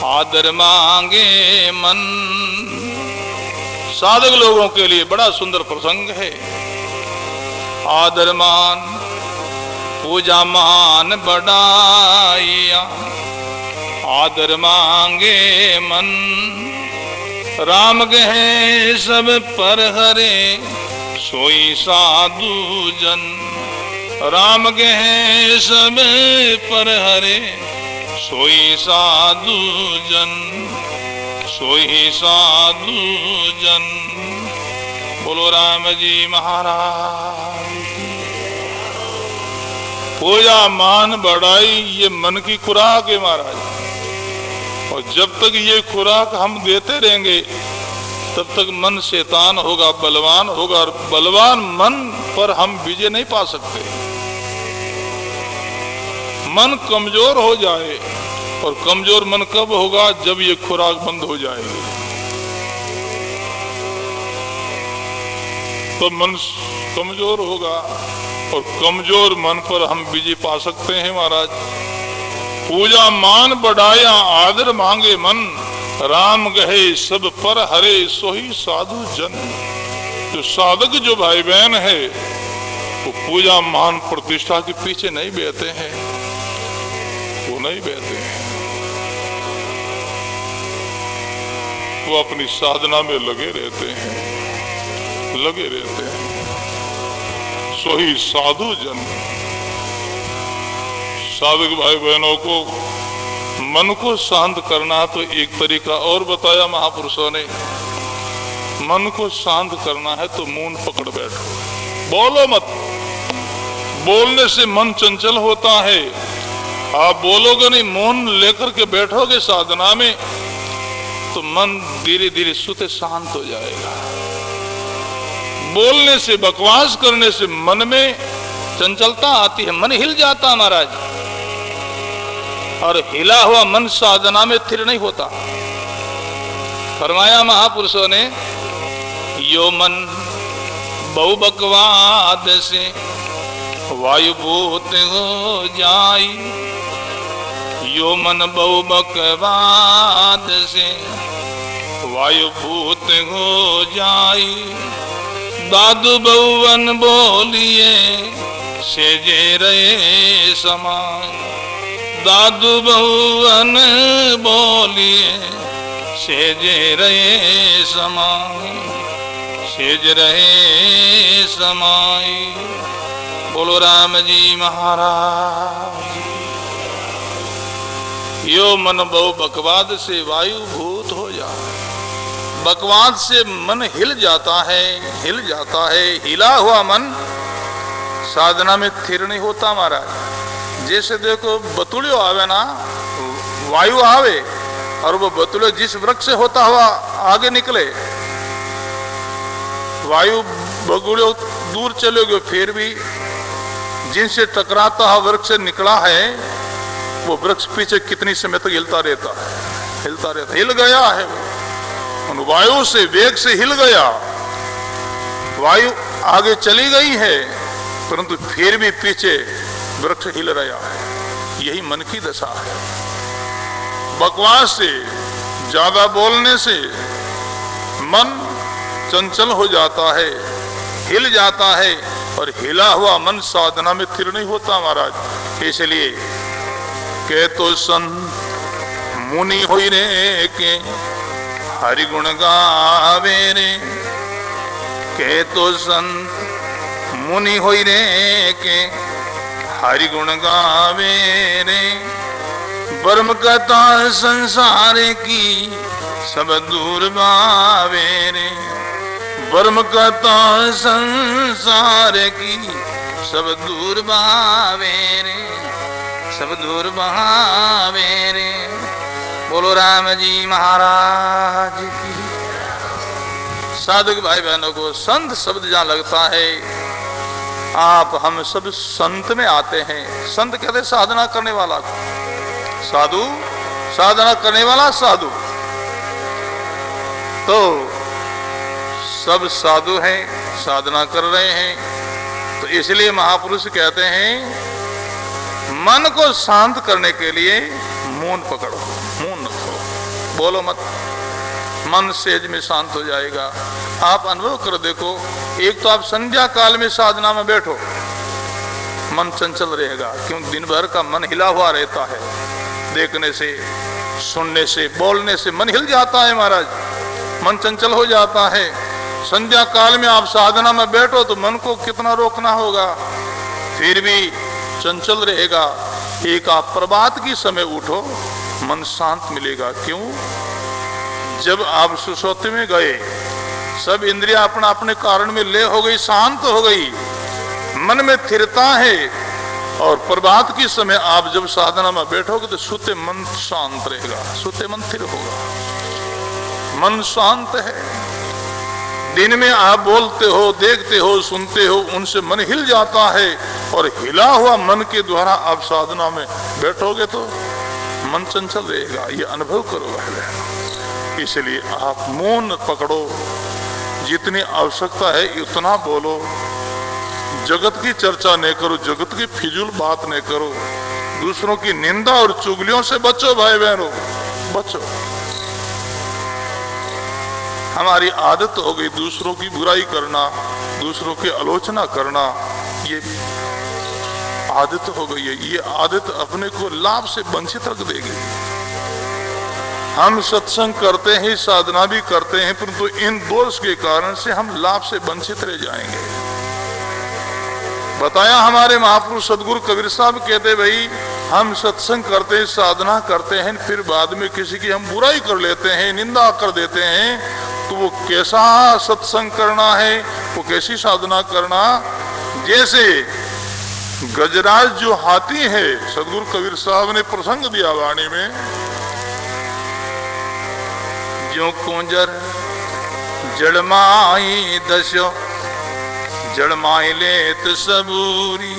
आदर मांगे मन। साधक लोगों के लिए बड़ा सुंदर प्रसंग है। आदर मान, पूजा मान बढ़ाया, आदर मांगे मन। राम गहे सब पर हरे, सोई साधु जन। राम गहे सब पर हरे, सोई साधु जन, सोई साधु जन। बोलो राम जी महाराज। पूजा मान बढ़ाई, ये मन की खुराक है महाराज। और जब तक ये खुराक हम देते रहेंगे तब तक मन शैतान होगा, बलवान होगा। और बलवान मन पर हम विजय नहीं पा सकते। मन कमजोर हो जाए, और कमजोर मन कब होगा? जब ये खुराक बंद हो जाएगी, तो मन कमजोर होगा। और कमजोर मन पर हम विजय पा सकते हैं महाराज। पूजा मान बढ़ाया, आदर मांगे मन। राम गहे सब पर हरे सोही साधु जन। जो साधक जो भाई बहन है वो पूजा मान प्रतिष्ठा के पीछे नहीं बैठते हैं, वो नहीं बैठते हैं, वो अपनी साधना में लगे रहते हैं, लगे रहते हैं। सोही साधु जन। साधक भाई बहनों को मन को शांत करना तो एक तरीका और बताया महापुरुषों ने। मन को शांत करना है तो मौन पकड़ बैठो, बोलो मत। बोलने से मन चंचल होता है। आप बोलोगे नहीं, मौन लेकर के बैठोगे साधना में तो मन धीरे धीरे सुते शांत हो जाएगा। बोलने से, बकवास करने से मन में चंचलता आती है, मन हिल जाता महाराज। और हिला हुआ मन साधना में स्थिर नहीं होता। फरमाया महापुरुषों ने, यो मन बहु बकवाद से वायुभूत हो जाई। यो मन बहु बकवाद से वायुभूत हो जाई। दादू बहुवन बोलिए सेजे रहे समाय। दादू बहुवन बोलिए सेजे रहे समाय, सेज रहे समाय। बोलो राम जी महाराज। यो मन बहु बकवाद से वायु भूत हो जाए। बकवाद से मन हिल जाता है, हिल जाता है। हिला हुआ मन साधना में स्थिर नहीं होता महाराज। जैसे देखो बतुड़ियो आवे ना, वायु आवे और वो बतुड़ियो जिस वृक्ष से होता हुआ आगे निकले, वायु बगुड़ियो दूर चले गए, फिर भी जिनसे टकराता हुआ वृक्ष से निकला है वो वृक्ष पीछे कितनी समय तक हिलता रहता है, हिलता रहता। हिल गया है वो, वायु से, वेग से हिल गया। वायु आगे चली गई है परंतु फिर भी पीछे वृक्ष हिल रहा है। यही मन की दशा है। बकवास से, ज्यादा बोलने से मन चंचल हो जाता है, हिल जाता है। और हिला हुआ मन साधना में स्थिर नहीं होता महाराज। इसलिए के तो संत मुनि होई रे के हरि गुण गावे रे। के तो संत मुनि होई रे के हरि गुण गावे रे। ब्रह्म कथा संसार की सब दूर भावे रे। ब्रह्म कथा संसार की सब दूर भावे रे, सब दूर भावे रे। बोलो राम जी महाराज की। साधक भाई बहनों को संत शब्द जहां लगता है, आप हम सब संत में आते हैं। संत कहते साधना करने वाला को, साधु साधना करने वाला साधु। तो सब साधु हैं, साधना कर रहे हैं। तो इसलिए महापुरुष कहते हैं मन को शांत करने के लिए मौन पकड़ो, मौन रखो, बोलो मत। मन सेज में शांत हो जाएगा। आप अनुभव कर देखो, एक तो आप संध्या काल में साधना में बैठो, मन चंचल रहेगा। क्यों? दिन भर का मन हिला हुआ रहता है। देखने से, सुनने से, बोलने से मन हिल जाता है महाराज, मन चंचल हो जाता है। संध्या काल में आप साधना में बैठो तो मन को कितना रोकना होगा, फिर भी चंचल रहेगा। एक आप प्रभात की समय उठो, मन शांत मिलेगा। क्यों? जब आप सुसुप्ति में गए, सब इंद्रियां अपना अपने कारण में ले हो गई, शांत हो गई, मन में स्थिरता है। और प्रभात की समय आप जब साधना में बैठोगे तो सुते मन शांत रहेगा, सुते मन स्थिर होगा, मन शांत है। दिन में आप बोलते हो, देखते हो, सुनते हो, उनसे मन हिल जाता है। और हिला हुआ मन के द्वारा आप साधना में बैठोगे तो मन चंचल रहेगा। ये अनुभव करो पहले। इसलिए आप मौन पकड़ो, जितनी आवश्यकता है उतना बोलो। जगत की चर्चा नहीं करो, जगत की फिजूल बात नहीं करो। दूसरों की निंदा और चुगलियों से बचो भाई बहनों, बचो। हमारी आदत हो गई दूसरों की बुराई करना, दूसरों की आलोचना करना, ये आदत हो गई है। ये आदत अपने को लाभ से वंचित रख देगी। हम सत्संग करते हैं, साधना भी करते हैं, परंतु इन दोष के कारण से हम लाभ से वंचित रह जाएंगे। बताया हमारे महापुरुष सदगुरु कबीर साहब कहते, भाई हम सत्संग करते हैं, साधना करते हैं, फिर बाद में किसी की हम बुराई कर लेते हैं, निंदा कर देते हैं, तो वो कैसा सत्संग करना है, वो कैसी साधना करना। जैसे गजराज जो हाथी है, सदगुरु कबीर साहब ने प्रसंग दिया वाणी में, जो कुंजर जड़माई दशो जड़माई लेत सबूरी,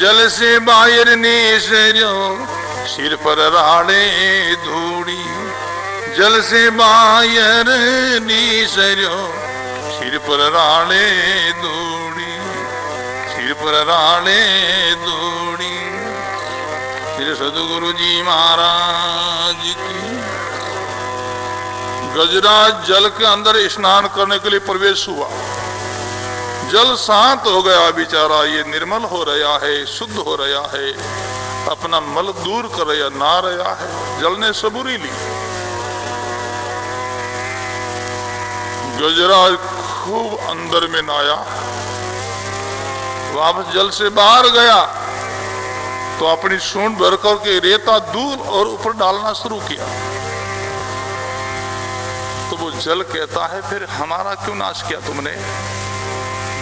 जल से बायर नेसर्यो सिर पर राड़े धूड़ी, जल से बायर नेसर्यो सिर पर राड़े धूड़ी, सिर पर राड़े धूड़ी। श्री सदगुरु जी महाराज की। गजराज जल के अंदर स्नान करने के लिए प्रवेश हुआ, जल शांत हो गया बेचारा, ये निर्मल हो रहा है, शुद्ध हो रहा है, अपना मल दूर कर रहा ना रहा है। जल ने सबूरी ली, गजराज खूब अंदर में नहाया, वापस जल से बाहर गया तो अपनी सूंड भर करके रेता दूर और ऊपर डालना शुरू किया। तो वो जल कहता है, फिर हमारा क्यों नाश किया तुमने?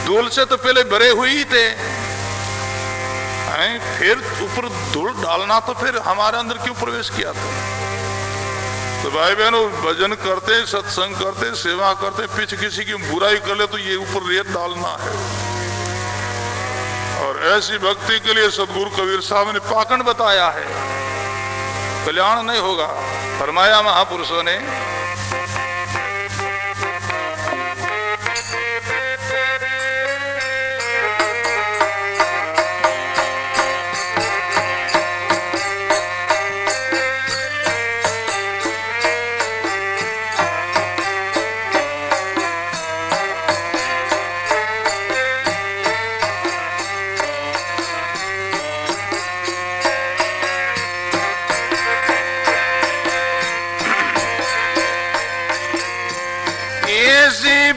धूल से तो पहले भरे हुए ही थे, फिर ऊपर धूल डालना तो फिर हमारे अंदर क्यों प्रवेश किया था? तो भाई बहनों, भजन करते, सत्संग करते, सेवा करते, पीछे किसी की बुराई कर ले तो ये ऊपर रेत डालना है। और ऐसी भक्ति के लिए सदगुरु कबीर साहब ने पाखंड बताया है, कल्याण नहीं होगा। फरमाया महापुरुषों ने,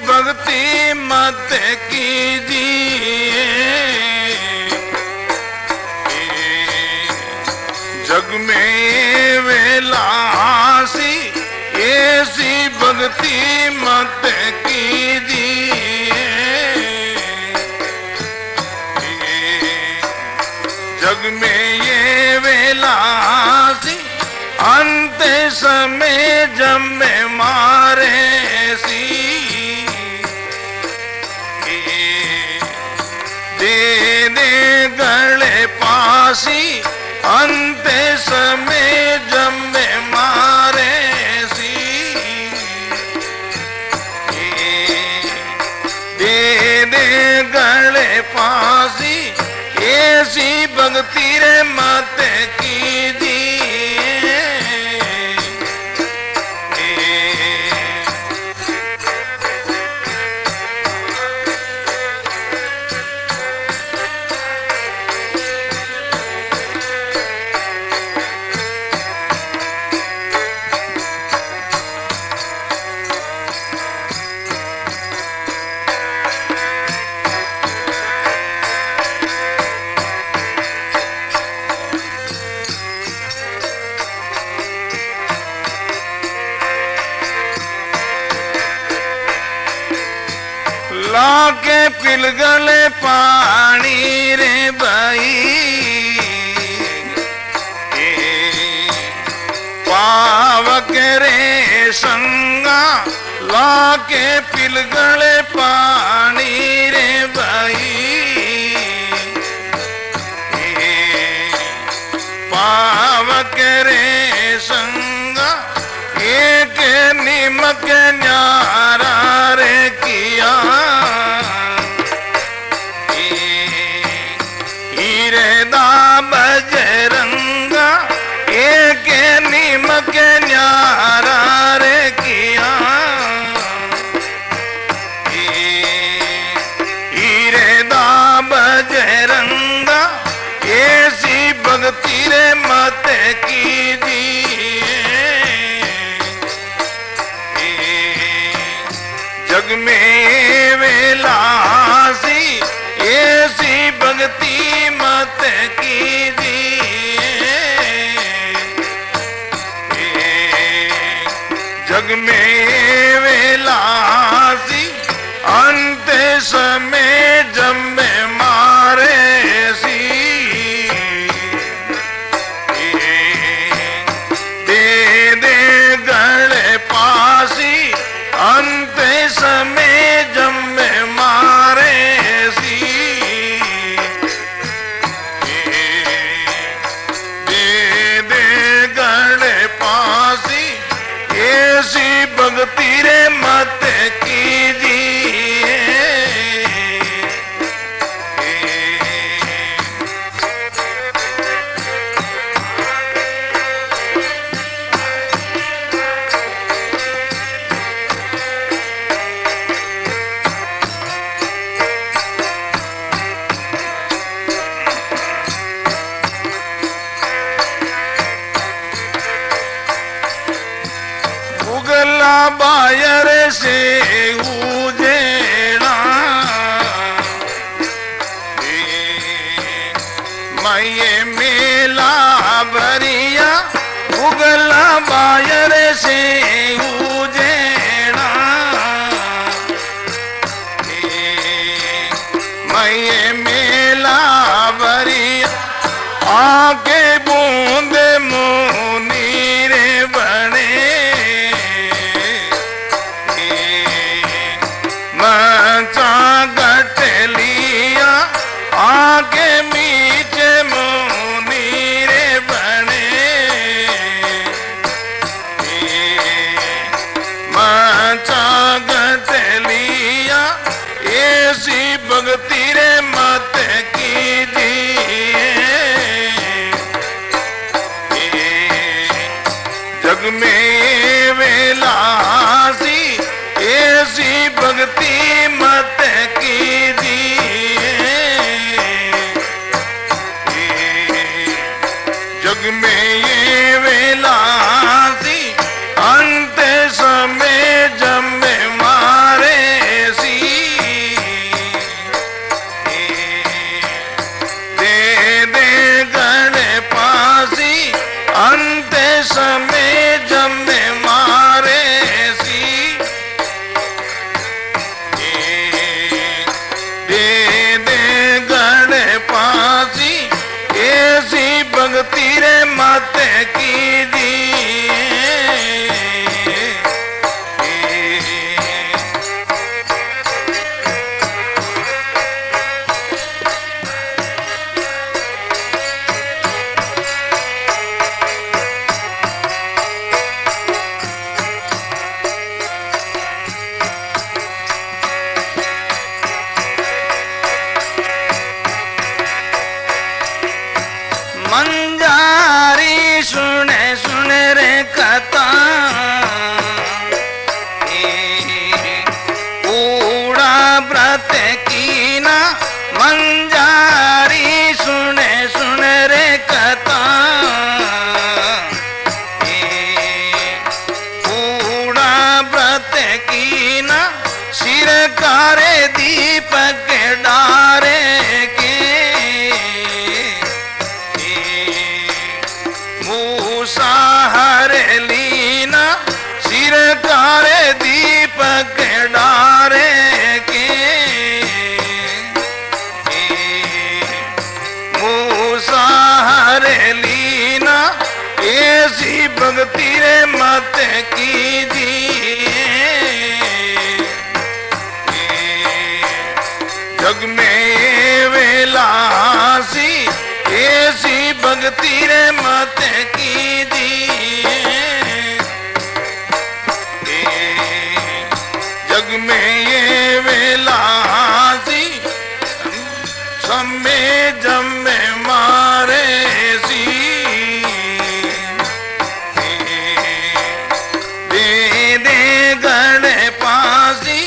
भक्ति मत कीजिए, जग में विलासी, ऐसी भक्ति मत कीजिए, जग में ये विलासी, अंत समय जब में मारे सी, दे गले पासी, अंत समय जब में मारे सी, दे गले पासी, ऐसी भक्ति रे मत कीजिए। लाके पिलगले पानी रे भाई, पावक रे संगा, लाके पिलगले पानी रे भाई, पावक रे संगा, एक निमक न्यारा रे किया, बजरंगा, एक निमक न्यारा रे किया, जग में वेलासी अंत समय जम्मे मारे सी दे दे गले पासी अंत समय जम्मे मारे सी दे दे गले पासी ऐसी भक्ति रे मत कीजिए उगला बायर से उजेड़ा मैं मेला भरिया उगला बायर से उजेड़ा मैं मेला भरिया आके बूंद मुनी रे बने मचा गट लिया आगे मीचे मुनी रे बने मचा गट लिया ऐसी भक्ति रे मत कीजिए जग में वेलासी ऐसी भक्ति मत कीजिए जग में ये वेलासी अंत समय जम्मे मारे सी दे दे गणे पासी अंत समय जम्मे मारे सी दे दे गणे पासी ऐसी भक्ति रे मत कीजिए मंजारी सुने सुन रे कथा पूरा व्रत कीना मंजारी सुने सुन रे कथा पूरा व्रत कीना सिर कारे दीपक डारे के हरे लीना सिर कारे दीपक डारे के मूसा हरे लीना ऐसी भक्ति रे मत कीजिए जग में वेलासी ऐसी भक्ति रे मत कीजिए जग में ये वेलासी समय जम्मे मारे सी दे दे गणे पासी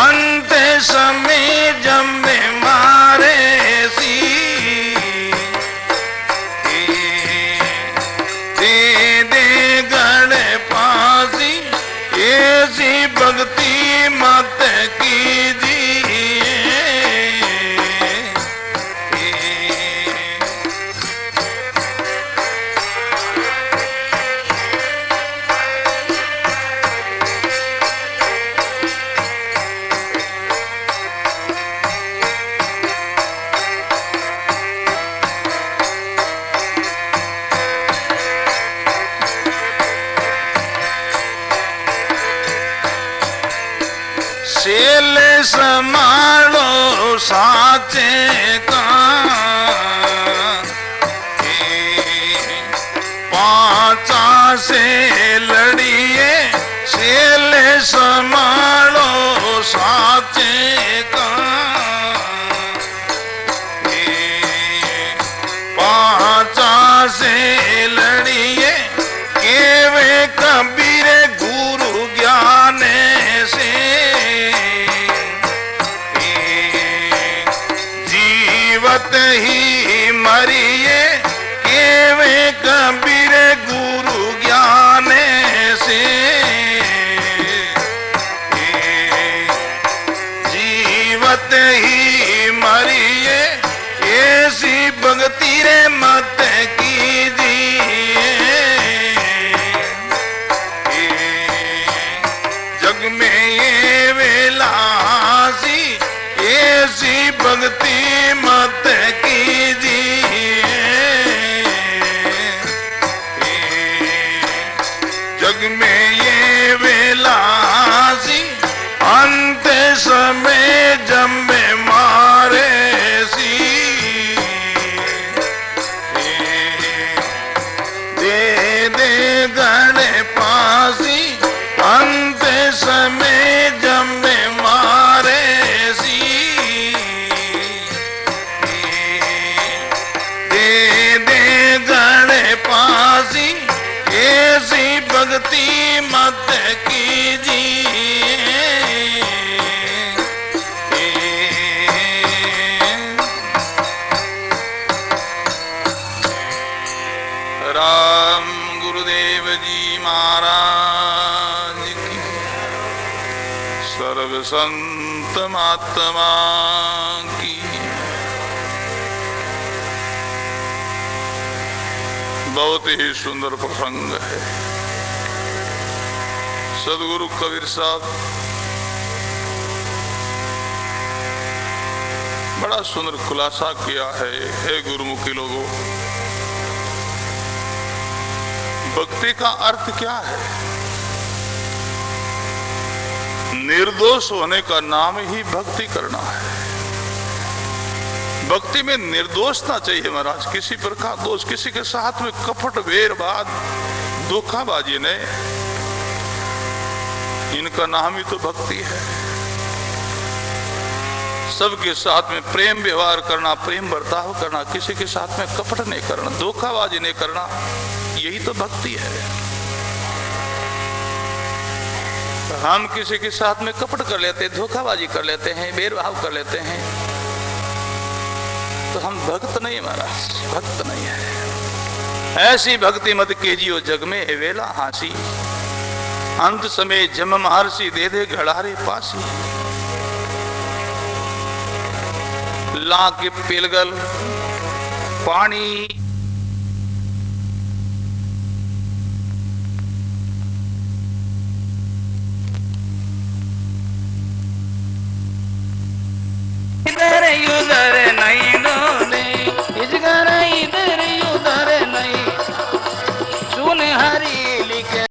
अंत समय जम्मे मारे सी सेल संभालो साचे का, पांचा से लड़िए सेल संभालो साचे का, पांचा से लड़िए केवे कबीर गुरु ज्ञान से, जीवत ही मरिए केवे कबीर गुरु ज्ञान से, जीवत ही मरिए ऐसी भक्ति रे मत कीजिए, जग में ये वेलासी ऐसी भक्ति मत कीजिए, जग में ये वेलासी अंत समय जम्मे मारे सी, दे दे गणे पासी अंत समय जम्मे मारे सी, दे दे गणे पासी ऐसी भक्ति मत कीजिए, राम गुरुदेव जी महाराज की, सर्व संत महात्मा की। बहुत ही सुंदर प्रसंग है। सदगुरु कबीर साहब बड़ा सुंदर खुलासा किया है। हे गुरुमुखी लोगों, भक्ति का अर्थ क्या है? निर्दोष होने का नाम ही भक्ति करना है। भक्ति में निर्दोषता चाहिए महाराज, किसी प्रकार दोष, किसी के साथ में कपट, वेरवाद, धोखाबाजी नहीं, इनका नाम ही तो भक्ति है। सबके साथ में प्रेम व्यवहार करना, प्रेम बर्ताव करना, किसी के साथ में कपट नहीं करना, धोखाबाजी नहीं करना, यही तो भक्ति है। हम किसी के साथ में कपट कर लेते हैं, धोखाबाजी कर लेते हैं, भेदभाव कर लेते हैं, तो हम भक्त नहीं महाराज, भक्त नहीं है। ऐसी भक्ति मत कीजियो जग में है वेला हासी, अंत समय जम महर्षि दे दे घड़ारे पासी। ला के पिलगल पानी